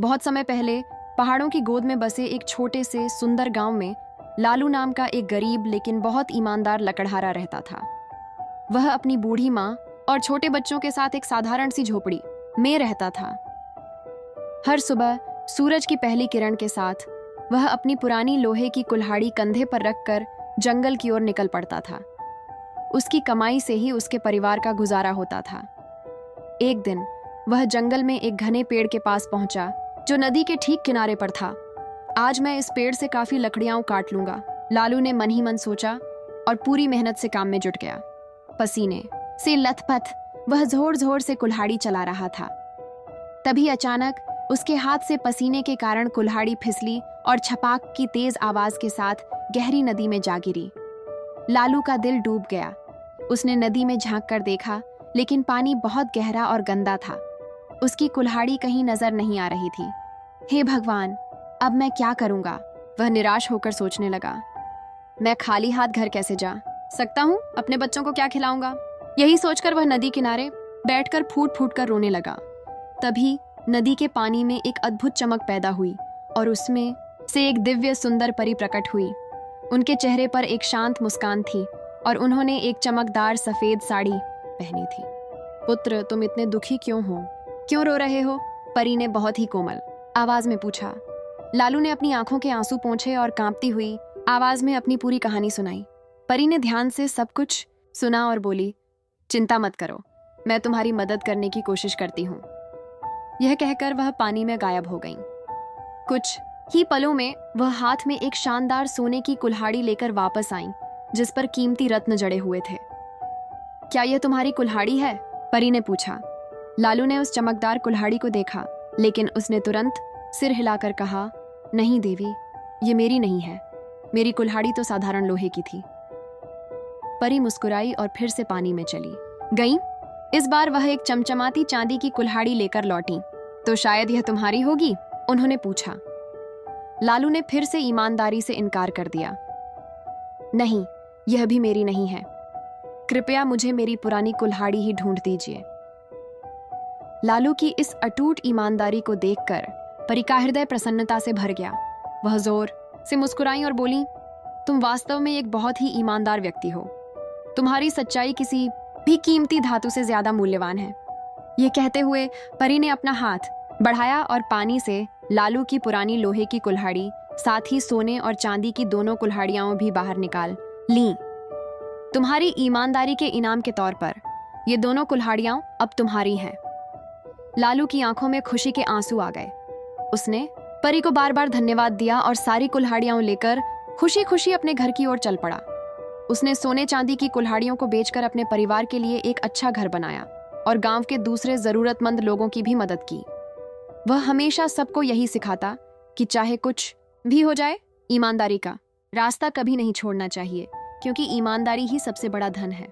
बहुत समय पहले पहाड़ों की गोद में बसे एक छोटे से सुंदर गांव में लालू नाम का एक गरीब लेकिन बहुत ईमानदार लकड़हारा रहता था। वह अपनी बूढ़ी माँ और छोटे बच्चों के साथ एक साधारण सी झोपड़ी में रहता था। हर सुबह सूरज की पहली किरण के साथ वह अपनी पुरानी लोहे की कुल्हाड़ी कंधे पर रखकर जंगल की ओर निकल पड़ता था। उसकी कमाई से ही उसके परिवार का गुजारा होता था। एक दिन वह जंगल में एक घने पेड़ के पास पहुंचा जो नदी के ठीक किनारे पर था। आज मैं इस पेड़ से काफी लकड़ियां काट लूंगा, लालू ने मन ही मन सोचा और पूरी मेहनत से काम में जुट गया। पसीने से लथपथ वह जोर जोर से कुल्हाड़ी चला रहा था। तभी अचानक उसके हाथ से पसीने के कारण कुल्हाड़ी फिसली और छपाक की तेज आवाज के साथ गहरी नदी में जा गिरी। लालू का दिल डूब गया। उसने नदी में झांक कर देखा, लेकिन पानी बहुत गहरा और गंदा था। उसकी कुल्हाड़ी कहीं नजर नहीं आ रही थी। हे भगवान, अब मैं क्या करूंगा? वह निराश होकर सोचने लगा। मैं खाली हाथ घर कैसे जा सकता हूँ? अपने बच्चों को क्या खिलाऊंगा? यही सोचकर वह नदी किनारे बैठकर फूट फूट कर रोने लगा। तभी नदी के पानी में एक अद्भुत चमक पैदा हुई और उसमें से एक दिव्य सुंदर परी प्रकट हुई। उनके चेहरे पर एक शांत मुस्कान थी और उन्होंने एक चमकदार सफेद साड़ी पहनी थी। पुत्र, तुम इतने दुखी क्यों हो? क्यों रो रहे हो? परी ने बहुत ही कोमल आवाज में पूछा। लालू ने अपनी आंखों के आंसू पोंछे और कांपती हुई आवाज में अपनी पूरी कहानी सुनाई। परी ने ध्यान से सब कुछ सुना और बोली, चिंता मत करो, मैं तुम्हारी मदद करने की कोशिश करती हूँ। यह कहकर वह पानी में गायब हो गईं। कुछ ही पलों में वह हाथ में एक शानदार सोने की कुल्हाड़ी लेकर वापस आईं, जिस पर कीमती रत्न जड़े हुए थे। क्या यह तुम्हारी कुल्हाड़ी है? परी ने पूछा। लालू ने उस चमकदार कुल्हाड़ी को देखा, लेकिन उसने तुरंत सिर हिलाकर कहा, नहीं देवी, ये मेरी नहीं है। मेरी कुल्हाड़ी तो साधारण लोहे की थी। परी मुस्कुराई और फिर से पानी में चली गई। इस बार वह एक चमचमाती चांदी की कुल्हाड़ी लेकर लौटी। तो शायद यह तुम्हारी होगी? उन्होंने पूछा। लालू ने फिर से ईमानदारी से इनकार कर दिया। नहीं, यह भी मेरी नहीं है। कृपया मुझे मेरी पुरानी कुल्हाड़ी ही ढूंढ दीजिए। लालू की इस अटूट ईमानदारी को देखकर परी का हृदय प्रसन्नता से भर गया। वह जोर से मुस्कुराई और बोली, तुम वास्तव में एक बहुत ही ईमानदार व्यक्ति हो। तुम्हारी सच्चाई किसी भी कीमती धातु से ज्यादा मूल्यवान है। यह कहते हुए परी ने अपना हाथ बढ़ाया और पानी से लालू की पुरानी लोहे की कुल्हाड़ी, साथ ही सोने और चांदी की दोनों कुल्हाड़ियां भी बाहर निकाल लीं। तुम्हारी ईमानदारी के इनाम के तौर पर ये दोनों कुल्हाड़ियां अब तुम्हारी हैं। लालू की आंखों में खुशी के आंसू आ गए। उसने परी को बार बार धन्यवाद दिया और सारी कुल्हाड़ियां लेकर खुशी खुशी अपने घर की ओर चल पड़ा। उसने सोने चांदी की कुल्हाड़ियों को बेचकर अपने परिवार के लिए एक अच्छा घर बनाया और गांव के दूसरे जरूरतमंद लोगों की भी मदद की। वह हमेशा सबको यही सिखाता कि चाहे कुछ भी हो जाए, ईमानदारी का रास्ता कभी नहीं छोड़ना चाहिए, क्योंकि ईमानदारी ही सबसे बड़ा धन है।